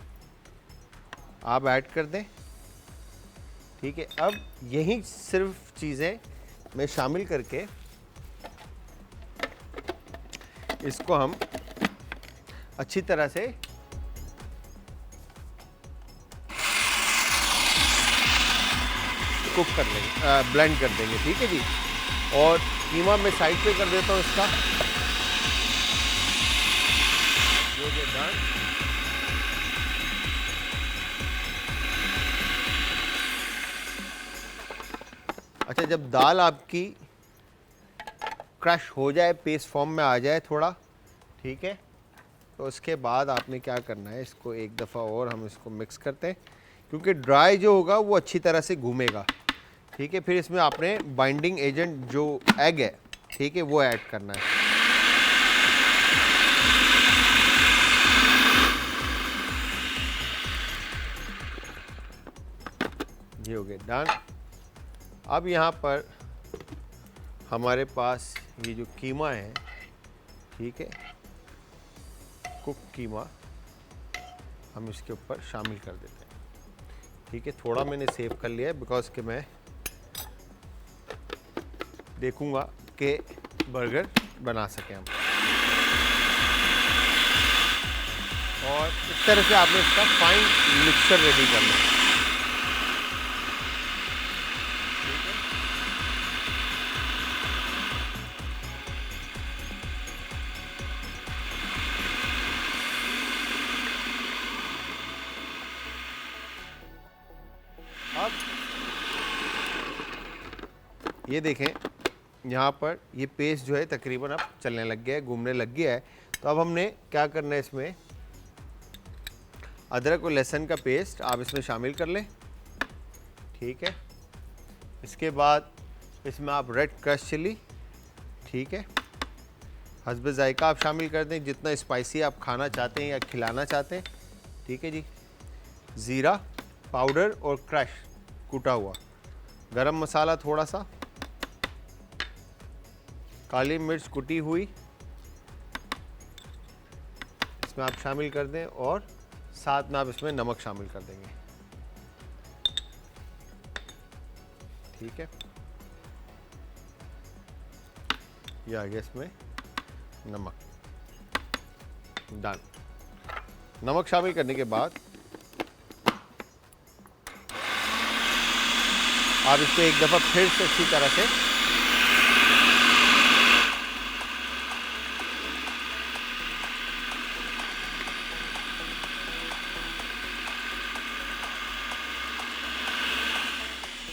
आप ऐड कर दें, ठीक है। अब यही सिर्फ चीज़ें मैं शामिल करके इसको हम अच्छी तरह से कुक कर लेंगे, ब्लेंड कर देंगे, ठीक है जी। और कीमा मैं साइड पे कर देता हूँ इसका, ये डन। अच्छा, जब दाल आपकी क्रश हो जाए, पेस्ट फॉर्म में आ जाए थोड़ा, ठीक है, तो उसके बाद आपने क्या करना है, इसको एक दफ़ा और हम इसको मिक्स करते हैं, क्योंकि ड्राई जो होगा वो अच्छी तरह से घूमेगा, ठीक है। फिर इसमें आपने बाइंडिंग एजेंट जो एग है, ठीक है, वो ऐड करना है। ये हो गया डन। अब यहाँ पर हमारे पास ये जो कीमा है, ठीक है, कुक कीमा हम इसके ऊपर शामिल कर देते हैं, ठीक है। थोड़ा मैंने सेव कर लिया है बिकॉज कि मैं देखूंगा कि बर्गर बना सकें हम। और इस तरह से आपने इसका फाइन मिक्सचर रेडी करना है, ठीक है। अब ये देखें, यहाँ पर ये पेस्ट जो है तकरीबन अब चलने लग गया है, घूमने लग गया है। तो अब हमने क्या करना है, इसमें अदरक और लहसुन का पेस्ट आप इसमें शामिल कर लें, ठीक है। इसके बाद इसमें आप रेड क्रश चिली, ठीक है, हस्ब जायका आप शामिल कर दें, जितना स्पाइसी आप खाना चाहते हैं या खिलाना चाहते हैं, ठीक है जी। ज़ीरा पाउडर और क्रश कूटा हुआ, गरम मसाला थोड़ा सा, काली मिर्च कुटी हुई इसमें आप शामिल कर दें, और साथ में आप इसमें नमक शामिल कर देंगे, ठीक है। ये आ गया इसमें नमक, डन। नमक शामिल करने के बाद आप इसको एक दफ़ा फिर से अच्छी तरह से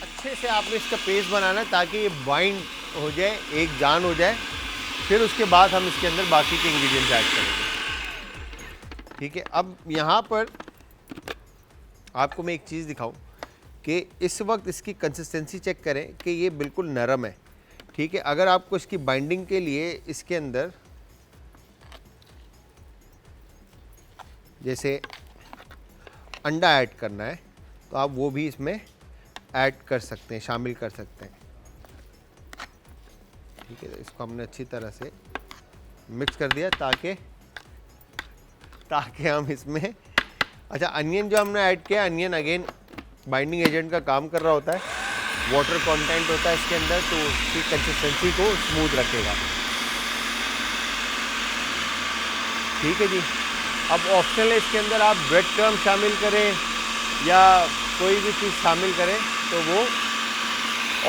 अच्छे से आपने इसका पेस्ट बनाना है ताकि ये बाइंड हो जाए, एक जान हो जाए। फिर उसके बाद हम इसके अंदर बाकी के इंग्रेडिएंट्स ऐड करेंगे, ठीक है। अब यहाँ पर आपको मैं एक चीज़ दिखाऊं कि इस वक्त इसकी कंसिस्टेंसी चेक करें कि ये बिल्कुल नरम है, ठीक है। अगर आपको इसकी बाइंडिंग के लिए इसके अंदर जैसे अंडा ऐड करना है तो आप वो भी इसमें ऐड कर सकते हैं, शामिल कर सकते हैं, ठीक है। इसको हमने अच्छी तरह से मिक्स कर दिया ताकि हम इसमें, अच्छा, अनियन जो हमने ऐड किया, अनियन अगेन बाइंडिंग एजेंट का काम कर रहा होता है, वाटर कंटेंट होता है इसके अंदर, तो उसकी कंसिस्टेंसी को स्मूथ रखेगा, ठीक है जी। अब ऑप्शनल है, इसके अंदर आप ब्रेड क्रम्ब शामिल करें या कोई भी चीज़ शामिल करें तो वो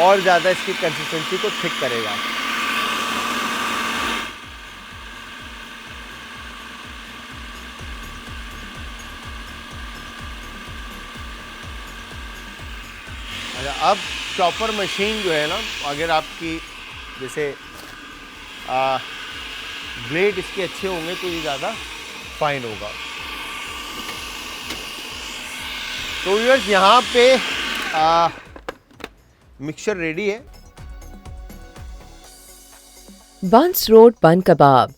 और ज़्यादा इसकी कंसिस्टेंसी को थिक करेगा। अच्छा, अब चॉपर मशीन जो है ना, अगर आपकी जैसे ब्लेड इसके अच्छे होंगे तो ये ज़्यादा फाइन होगा। तो व्यूअर्स यहाँ पे मिक्सचर रेडी है। बंस रोड बन कबाब।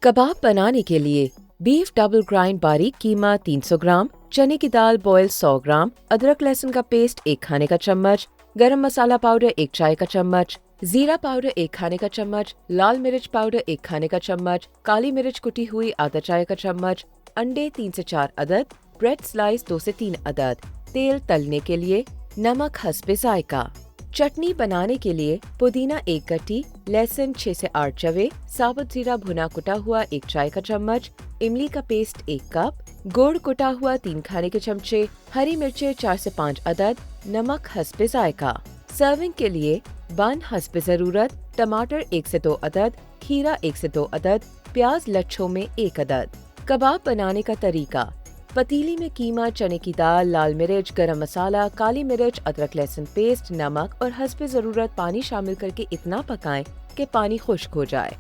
कबाब बनाने के लिए बीफ डबल ग्राइंड बारीक कीमा 300 ग्राम, चने की दाल बॉयल 100 ग्राम, अदरक लहसुन का पेस्ट 1 खाने का चम्मच, गरम मसाला पाउडर 1 चाय का चम्मच, जीरा पाउडर 1 खाने का चम्मच, लाल मिर्च पाउडर 1 खाने का चम्मच, काली मिर्च कुटी हुई आधा चाय का चम्मच, अंडे 3 से 4 अदद, ब्रेड स्लाइस 2 से 3 अदद, तेल तलने के लिए, नमक हस्बे जायका। चटनी बनाने के लिए पुदीना 1 गट्टी, लहसुन 6 से 8 चवे, साबुत जीरा भुना कुटा हुआ 1 चाय का चम्मच, इमली का पेस्ट 1 कप, गुड़ कुटा हुआ 3 खाने के चमचे, हरी मिर्चें 4 से 5 अदद, नमक हस्बे जायका। सर्विंग के लिए बन हस्बे जरूरत, टमाटर 1 से 2 अदद, खीरा 1 से 2 अदद, प्याज लच्छों में 1 अदद। कबाब बनाने का तरीका। पतीली में कीमा, चने की दाल, लाल मिर्च, गरम मसाला, काली मिर्च, अदरक लहसुन पेस्ट, नमक और हस्बे जरूरत पानी शामिल करके इतना पकाएं कि पानी खुश्क हो जाए।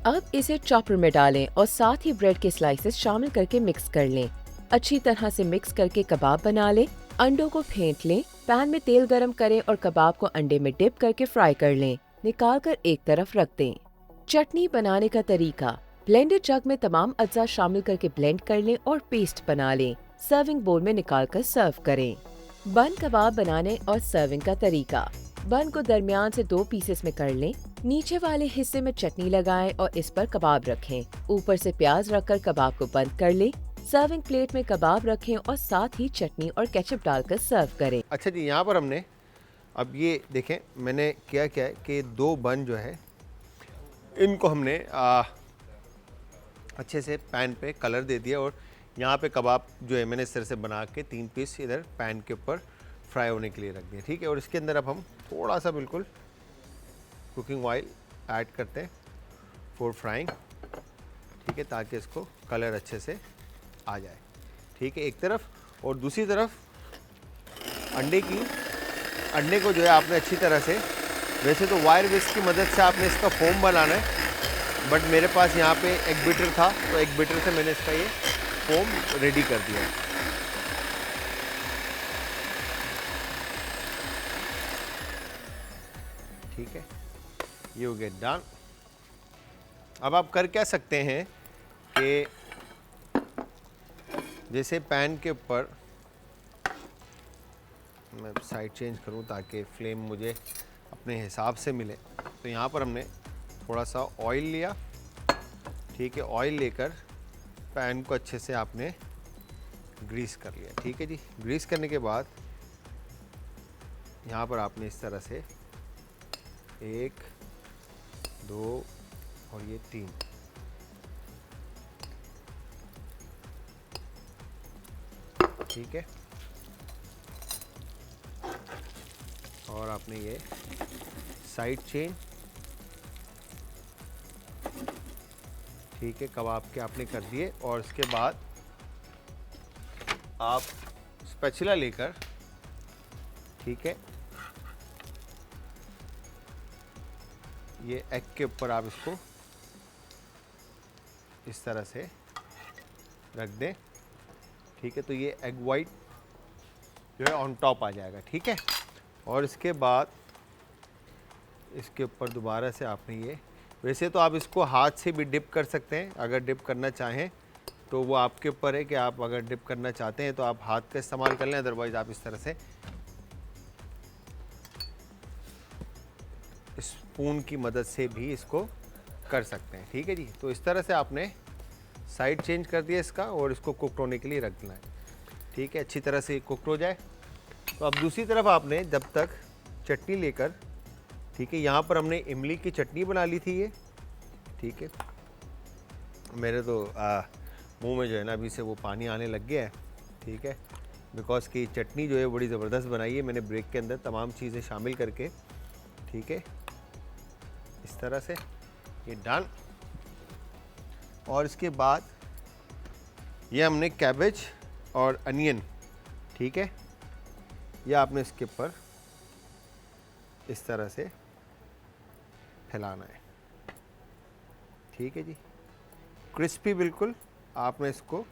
अब इसे चॉपर में डालें और साथ ही ब्रेड के स्लाइसेस शामिल करके मिक्स कर लें। अच्छी तरह से मिक्स करके कबाब बना लें। अंडों को फेंट लें, पैन में तेल गरम करें और कबाब को अंडे में डिप करके फ्राई कर लें। निकाल कर एक तरफ रख दें। चटनी बनाने का तरीका। ब्लेंडेड जग में तमाम अज्जा शामिल करके ब्लेंड कर लें और पेस्ट बना लें। सर्विंग बोल में निकाल कर सर्व करें। बन कबाब बनाने और सर्विंग का तरीका। बन को दरमियान से 2 पीसेस में कर लें। नीचे वाले हिस्से में चटनी लगाएं और इस पर कबाब रखें। ऊपर से प्याज रखकर कबाब को बंद कर लें। सर्विंग प्लेट में कबाब रखें और साथ ही चटनी और केचप डालकर सर्व करें। अच्छा जी, यहाँ पर हमने अब ये देखें मैंने क्या क्या है कि 2 बन जो है इनको हमने अच्छे से पैन पे कलर दे दिया और यहाँ पे कबाब जो है मैंने इस तरह से बना के 3 पीस इधर पैन के ऊपर फ्राई होने के लिए रख दिए। ठीक है, और इसके अंदर अब हम थोड़ा सा बिल्कुल कुकिंग ऑयल ऐड करते हैं फॉर फ्राइंग। ठीक है, ताकि इसको कलर अच्छे से आ जाए। ठीक है, एक तरफ, और दूसरी तरफ अंडे को जो है आपने अच्छी तरह से, वैसे तो वायर विस्क की मदद से आपने इसका फोम बनाना है, बट मेरे पास यहाँ पे एग बीटर था तो एग बीटर से मैंने इसका ये फोम रेडी कर दिया। ठीक है, ये हो गया डन। अब आप कर क्या सकते हैं कि जैसे पैन के ऊपर मैं साइड चेंज करूं ताकि फ्लेम मुझे अपने हिसाब से मिले, तो यहाँ पर हमने थोड़ा सा ऑयल लिया। ठीक है, ऑयल लेकर पैन को अच्छे से आपने ग्रीस कर लिया। ठीक है जी, ग्रीस करने के बाद यहाँ पर आपने इस तरह से 1 2 और ये 3 ठीक है, और आपने ये साइड चेंज, ठीक है, कबाब के आपने कर दिए। और इसके बाद आप स्पैचुला लेकर, ठीक है, ये एग के ऊपर आप इसको इस तरह से रख दें। ठीक है, तो ये एग वाइट जो है ऑन टॉप आ जाएगा। ठीक है, और इसके बाद इसके ऊपर दोबारा से आपने ये, वैसे तो आप इसको हाथ से भी डिप कर सकते हैं अगर डिप करना चाहें, तो वो आपके ऊपर है कि आप अगर डिप करना चाहते हैं तो आप हाथ का इस्तेमाल कर लें, अदरवाइज़ आप इस तरह से स्पून की मदद से भी इसको कर सकते हैं। ठीक है जी, तो इस तरह से आपने साइड चेंज कर दिया इसका और इसको कुक होने के लिए रख देना है। ठीक है, अच्छी तरह से कुक हो जाए। तो अब दूसरी तरफ आपने जब तक चटनी लेकर, ठीक है, यहाँ पर हमने इमली की चटनी बना ली थी ये। ठीक है, मेरे तो मुंह में जो है ना अभी से वो पानी आने लग गया है। ठीक है, बिकॉज की चटनी जो है बड़ी ज़बरदस्त बनाई है मैंने ब्रेक के अंदर तमाम चीज़ें शामिल करके। ठीक है, इस तरह से ये डन। और इसके बाद ये हमने कैबेज और अनियन, ठीक है, ये आपने इसके ऊपर इस तरह से फैलाना है। ठीक है जी, क्रिस्पी बिल्कुल। आपने इसको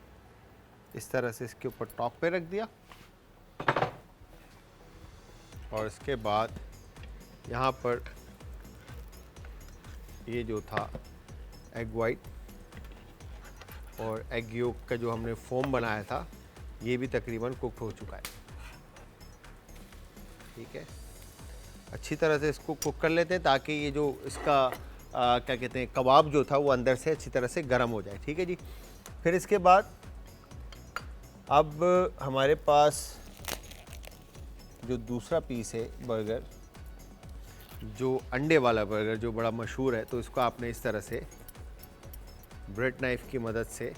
इस तरह से इसके ऊपर टॉप पे रख दिया और इसके बाद यहाँ पर ये जो था एग वाइट और एग योक का जो हमने फोम बनाया था ये भी तकरीबन कुक हो चुका है। ठीक है, अच्छी तरह से इसको कुक कर लेते हैं ताकि ये जो इसका क्या कहते हैं कबाब जो था वो अंदर से अच्छी तरह से गर्म हो जाए। ठीक है जी, फिर इसके बाद अब हमारे पास जो दूसरा पीस है बर्गर, जो अंडे वाला बर्गर जो बड़ा मशहूर है, तो इसको आपने इस तरह से ब्रेड नाइफ की मदद से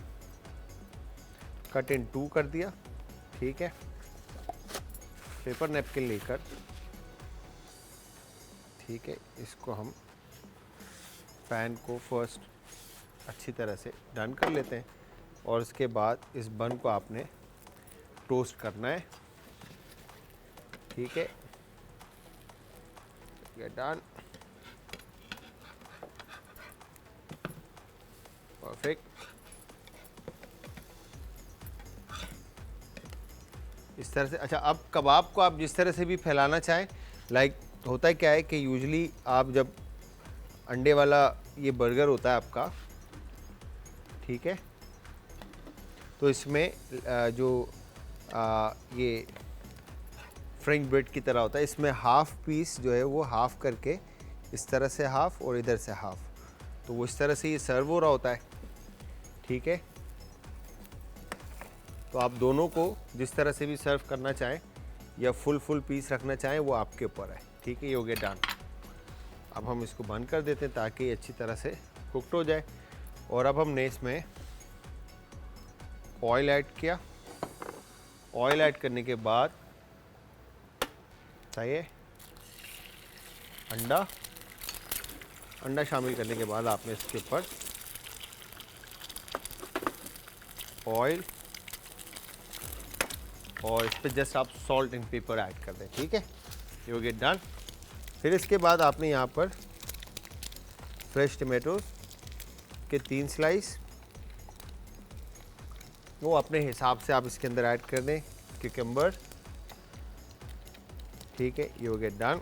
कट इन 2 कर दिया। ठीक है, पेपर नैपकिन लेकर, ठीक है, इसको हम पैन को फर्स्ट अच्छी तरह से डन कर लेते हैं और उसके बाद इस बन को आपने टोस्ट करना है। ठीक है, ये डन, परफेक्ट। इस तरह से। अच्छा, अब कबाब को आप जिस तरह से भी फैलाना चाहें, लाइक होता है क्या है कि यूजली आप जब अंडे वाला ये बर्गर होता है आपका, ठीक है, तो इसमें जो ये फ्रेंच ब्रेड की तरह होता है, इसमें हाफ पीस जो है वो हाफ करके इस तरह से हाफ और इधर से हाफ, तो वो इस तरह से ये सर्व हो रहा होता है। ठीक है, तो आप दोनों को जिस तरह से भी सर्व करना चाहें या फुल पीस रखना चाहें वो आपके ऊपर है। ठीक है, ये हो गया डन। अब हम इसको बंद कर देते हैं ताकि ये अच्छी तरह से कुक्ड हो जाए। और अब हमने इसमें ऑयल ऐड किया। ऑयल ऐड करने के बाद चाहिए अंडा शामिल करने के बाद आपने इसके ऊपर ऑयल और इस पर जस्ट आप सॉल्ट एंड पेपर ऐड कर दें। ठीक है, ये हो गया डन। फिर इसके बाद आपने यहाँ पर फ्रेश टमाटोज के 3 स्लाइस, वो अपने हिसाब से आप इसके अंदर ऐड कर दें। क्यूकम्बर, ठीक है, ये हो गया डन।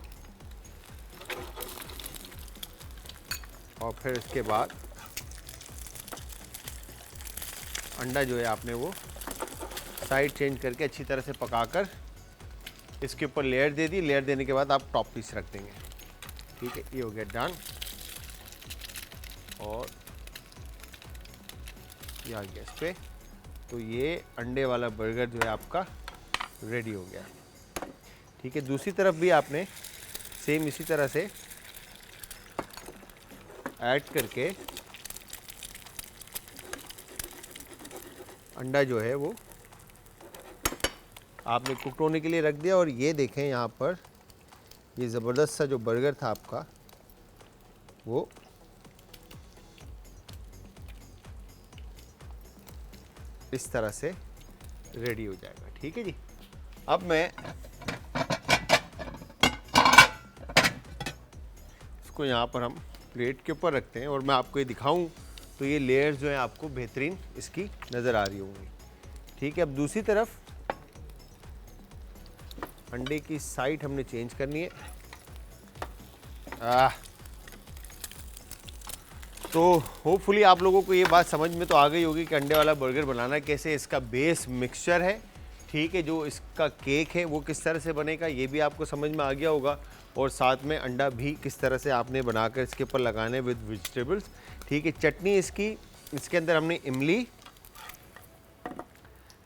और फिर इसके बाद अंडा जो है आपने वो साइड चेंज करके अच्छी तरह से पकाकर इसके ऊपर लेयर दे दी। लेयर देने के बाद आप टॉप पीस रख देंगे। ठीक है, ये हो गया डन। और ये आ गया इस पे, तो ये अंडे वाला बर्गर जो है आपका रेडी हो गया। ठीक है, दूसरी तरफ भी आपने सेम इसी तरह से ऐड करके अंडा जो है वो आपने कुक होने के लिए रख दिया। और ये देखें यहाँ पर ये ज़बरदस्त सा जो बर्गर था आपका वो इस तरह से रेडी हो जाएगा। ठीक है जी, अब मैं इसको यहाँ पर हम प्लेट के ऊपर रखते हैं और मैं आपको ये दिखाऊं तो ये लेयर्स जो हैं आपको बेहतरीन इसकी नज़र आ रही होंगी। ठीक है, अब दूसरी तरफ अंडे की साइड हमने चेंज करनी है। तो होपफुली आप लोगों को ये बात समझ में तो आ गई होगी कि अंडे वाला बर्गर बनाना कैसे, इसका बेस मिक्सचर है। ठीक है, जो इसका केक है वो किस तरह से बनेगा ये भी आपको समझ में आ गया होगा। और साथ में अंडा भी किस तरह से आपने बनाकर इसके ऊपर लगाने विद वेजिटेबल्स। ठीक है, चटनी इसके अंदर हमने इमली,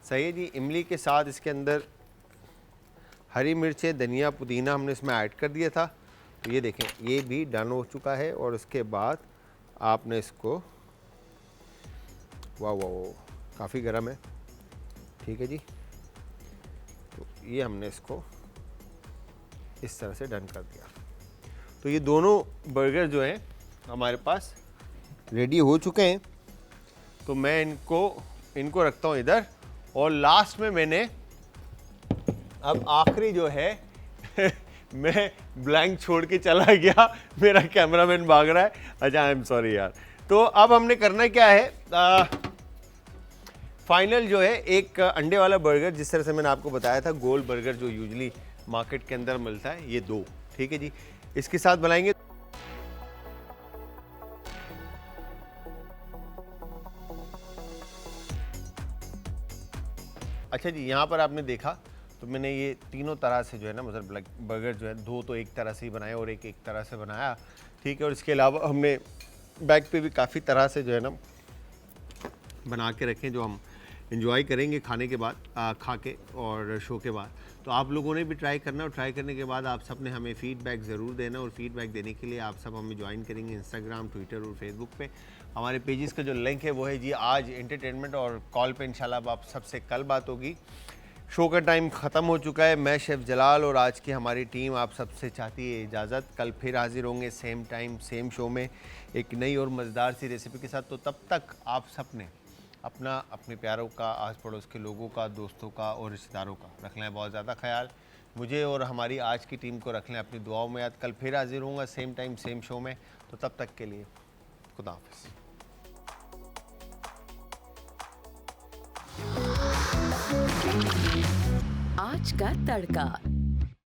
सही है जी, इमली के साथ इसके अंदर हरी मिर्चें, धनिया, पुदीना हमने इसमें ऐड कर दिया था। तो ये देखें, ये भी डन हो चुका है। और उसके बाद आपने इसको, वाह वाह काफ़ी गर्म है। ठीक है जी, तो ये हमने इसको इस तरह से डन कर दिया। तो ये दोनों बर्गर जो हैं हमारे पास रेडी हो चुके हैं। तो मैं इनको रखता हूँ इधर। और लास्ट में मैंने अब आखिरी जो है मैं ब्लैंक छोड़ के चला गया, मेरा कैमरामैन भाग रहा है। अच्छा, आई एम सॉरी यार, तो अब हमने करना क्या है, फाइनल जो है एक अंडे वाला बर्गर, जिस तरह से मैंने आपको बताया था, गोल बर्गर जो यूजुअली मार्केट के अंदर मिलता है, ये 2, ठीक है जी, इसके साथ बनाएंगे। अच्छा जी, यहाँ पर आपने देखा तो मैंने ये तीनों तरह से जो है ना, मतलब बर्गर जो है 2 तो एक तरह से ही बनाए और एक तरह से बनाया, ठीक है। और इसके अलावा हमने बैक पे भी काफ़ी तरह से जो है ना बना के रखें, जो हम एंजॉय करेंगे खाने के बाद, खा के और शो के बाद। तो आप लोगों ने भी ट्राई करना, और ट्राई करने के बाद आप सब ने हमें फ़ीडबैक ज़रूर देना, और फीडबैक देने के लिए आप सब हमें ज्वाइन करेंगे इंस्टाग्राम, ट्विटर और फेसबुक पे। हमारे पेजेस का जो लिंक है वो है जी आज एंटरटेनमेंट, और कॉल पे इंशाल्लाह अब आप सबसे कल बात होगी। शो का टाइम ख़त्म हो चुका है। मैं शेफ़ जलाल और आज की हमारी टीम आप सबसे चाहती है इजाज़त। कल फिर हाजिर होंगे सेम टाइम सेम शो में एक नई और मज़ेदार सी रेसिपी के साथ। तो तब तक आप सब ने अपना, अपने प्यारों का, आस पड़ोस के लोगों का, दोस्तों का और रिश्तेदारों का रख लें बहुत ज़्यादा ख्याल। मुझे और हमारी आज की टीम को रख लें अपनी दुआओं में याद। कल फिर हाजिर होऊंगा सेम टाइम सेम शो में। तो तब तक के लिए खुदा हाफ़िज़। आज का तड़का।